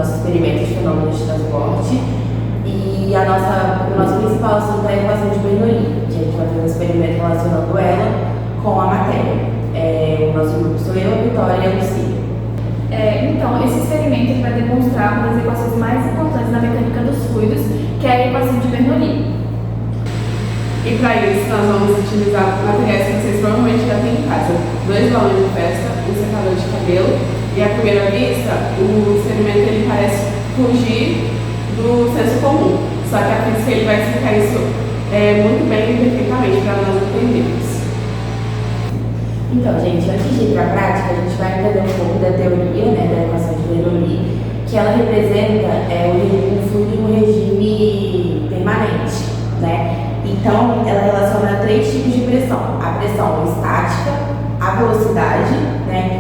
nosso experimento de fenômenos de transporte. E o nosso principal assunto é a equação de Bernoulli, que a gente vai fazer um experimento relacionando ela com a matéria. O nosso grupo sou eu, a Vitória e a Lucia. Então, esse experimento vai demonstrar uma das equações mais importantes da mecânica dos fluidos, que é a equação de Bernoulli. E para isso, nós vamos utilizar materiais que vocês provavelmente já têm em casa: 2 balões de festa, um secador de cabelo. E à primeira vista, o experimento ele parece fugir do senso comum. Só que a física ele vai explicar isso muito bem e perfeitamente para nós entendermos. Então, gente, antes de ir para a prática, a gente vai entender um pouco da teoria, da equação de Bernoulli, que ela representa um fluido em um regime permanente, Então, ela relaciona 3 tipos de pressão: a pressão estática, a velocidade,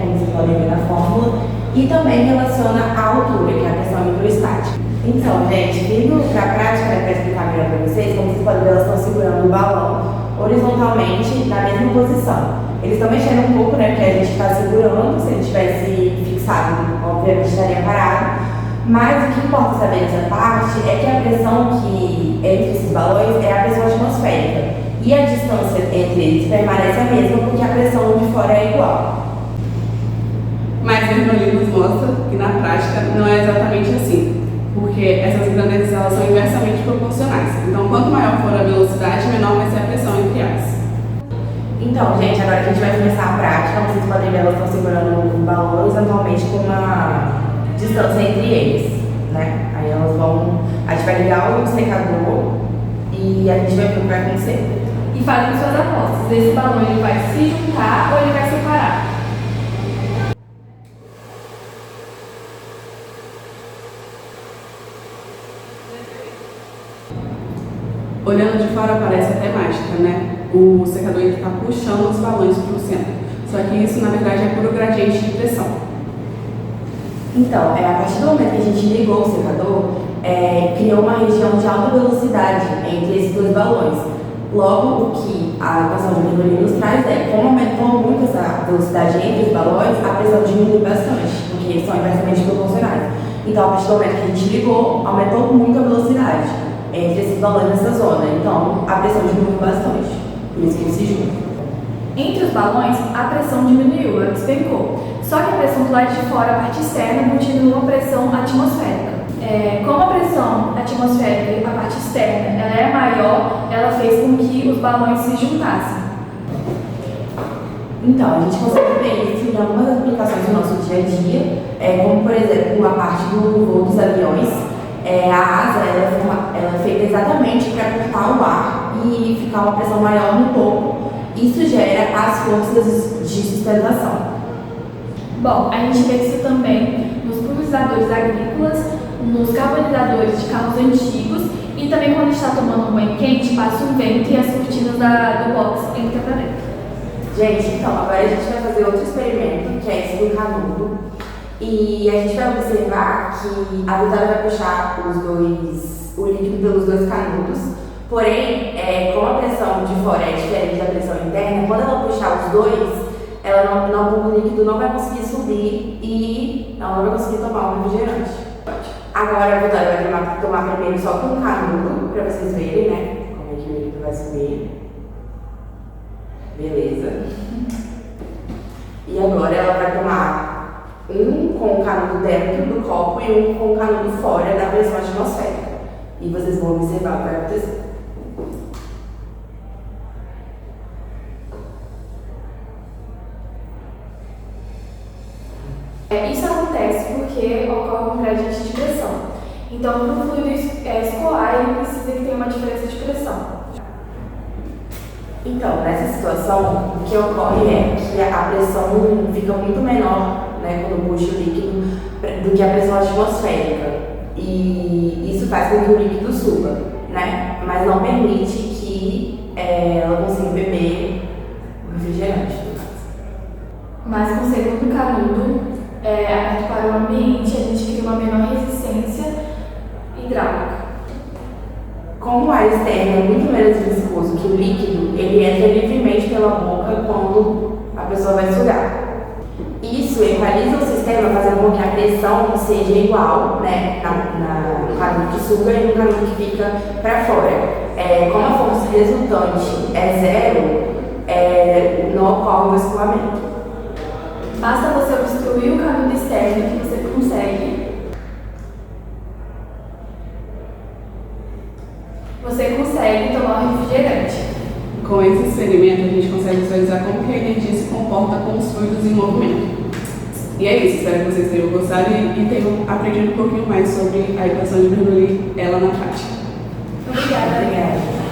como vocês podem ver na fórmula, e também relaciona a altura, que é a pressão microestática. Então, gente, vindo para a prática, para explicar melhor para vocês, como vocês podem ver, elas estão segurando o balão horizontalmente na mesma posição. Eles estão mexendo um pouco, porque a gente está segurando. Se ele tivesse fixado, obviamente estaria parado. Mas o que importa saber nessa parte é que a pressão que entre esses balões é a pressão atmosférica. E a distância entre eles permanece a mesma porque a pressão de fora é igual. Mas Bernoulli nos mostra que na prática não é exatamente assim, porque essas grandezas elas são inversamente proporcionais. Então, quanto maior for a velocidade, menor vai ser a pressão entre elas. Então, gente, agora que a gente vai começar a prática, vocês podem ver, elas estão segurando o balão horizontalmente com uma distância entre eles, Aí elas vão... A gente vai ligar o secador e a gente vai ver o que vai acontecer. E fazem suas apostas. Esse balão ele vai se juntar ou ele vai separar? Olhando de fora parece até mágica, O secador está puxando os balões para o centro. Só que isso, na verdade, é puro gradiente de pressão. Então, a partir do momento que a gente ligou o secador, criou uma região de alta velocidade entre esses 2 balões. Logo, o que a equação de Bernoulli nos traz como aumentou muito essa velocidade entre os balões, a pressão diminui bastante, porque eles são inversamente proporcionais. Então, a partir do momento que a gente ligou, aumentou muito a velocidade entre esses balões nessa zona. Então, a pressão diminuiu bastante, por isso que eles se juntam. Entre os balões, a pressão diminuiu, ela despencou. Só que a pressão do lado de fora, a parte externa, continua uma pressão atmosférica. Como a pressão atmosférica, a parte externa, ela é maior, ela fez com que os balões se juntassem. Então, a gente consegue ver isso em algumas aplicações do nosso dia a dia, como, por exemplo, a parte do voo dos aviões. A asa ela é feita exatamente para cortar o ar e ficar uma pressão maior no topo. Isso gera as forças de sustentação. Bom, a gente vê isso também nos pulverizadores agrícolas, nos galvanizadores de carros antigos e também quando está tomando um banho quente, passa um vento e as cortinas do box entram para dentro. Gente, então, agora a gente vai fazer outro experimento, que é esse do canudo. E a gente vai observar que a Vitória vai puxar o líquido pelos 2 canudos. Porém, como a pressão de fora é diferente da pressão interna, quando ela puxar os 2, o líquido não vai conseguir subir e ela não vai conseguir tomar o refrigerante. Agora a Vitória vai tomar primeiro só com o canudo, para vocês verem, como é que o líquido vai subir. Beleza. E agora ela vai tomar um com o canudo dentro do copo e um com o canudo fora da pressão atmosférica. E vocês vão observar o que vai acontecer. Isso acontece porque ocorre um gradiente de pressão. Então, para o fluido escoar, ele precisa que tenha uma diferença de pressão. Então, nessa situação, o que ocorre é que a pressão fica muito menor, quando puxa o líquido, do que a pressão atmosférica. E isso faz com que o líquido suba, mas não permite que ela consiga beber o refrigerante. Mas com o segundo canudo, aberto para o ambiente, a gente cria uma menor resistência hidráulica. Como o ar externo é muito menos viscoso que o líquido, ele entra livremente pela boca quando a pessoa vai sugar. Isso equaliza o sistema sistema, fazendo com que a pressão seja igual, né, no canudo que suga e no canudo que fica para fora. Como a força resultante é zero, não ocorre o escoamento. Basta você obstruir o canudo externo que você consegue tomar o refrigerante. Com esse experimento, a gente consegue visualizar como que a energia se comporta com os fluidos em movimento. E é isso, espero que vocês tenham gostado e tenham aprendido um pouquinho mais sobre a equação de Bernoulli, ela na prática. Obrigada. Obrigada.